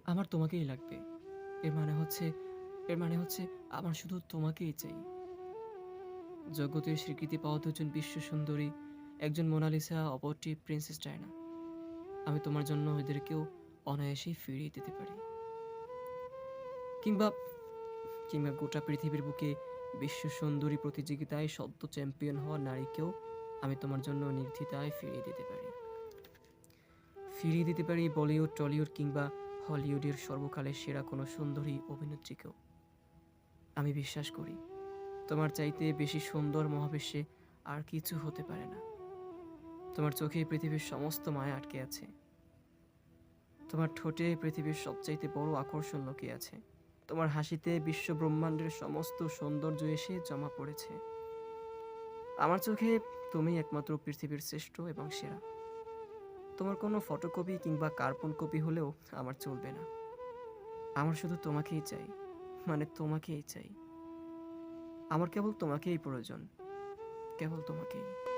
আমার তোমাকেই লাগবে। এর মানে হচ্ছে এর মানে হচ্ছে আমার শুধু তোমাকেই চাই। জগতের স্বীকৃতি পাওয়া দুজন বিশ্বসুন্দরী, একজন মোনালিসা, অপরটি প্রিন্সেস ডায়না। আমি তোমার জন্য এদেরকেও অনায়াসেই ফিরিয়ে দিতে পারি। কিংবা কিংবা গোটা পৃথিবীর বুকে বিশ্ব সুন্দরী প্রতিযোগিতায় সদ্য চ্যাম্পিয়ন হওয়া নারীকেও আমি তোমার জন্য নির্দ্বিধায় ফিরিয়ে দিতে পারি। ফিরিয়ে দিতে পারি বলিউড, টলিউড কিংবা হলিউডের সর্বকালের সেরা কোনো সুন্দরী অভিনেত্রীকেও। আমি বিশ্বাস করি তোমার চাইতে বেশি সুন্দর মহাবিশ্বে আর কিছু হতে পারে না। তোমার চোখে পৃথিবীর সমস্ত মায়া আটকে আছে। তোমার ঠোঁটে পৃথিবীর সবচাইতে বড় আকর্ষণ লুকিয়ে আছে। তোমার হাসিতে বিশ্ব ব্রহ্মাণ্ডের সমস্ত সৌন্দর্য এসে জমা পড়েছে। আমার চোখে তুমি একমাত্র পৃথিবীর শ্রেষ্ঠ এবং সেরা। তোমার কোনো ফটোকপি কিংবা কার্বন কপি হলেও আমার চলবে না। আমার শুধু তোমাকেই চাই, মানে তোমাকেই চাই। আমার কেবল তোমাকেই প্রয়োজন, কেবল তোমাকেই।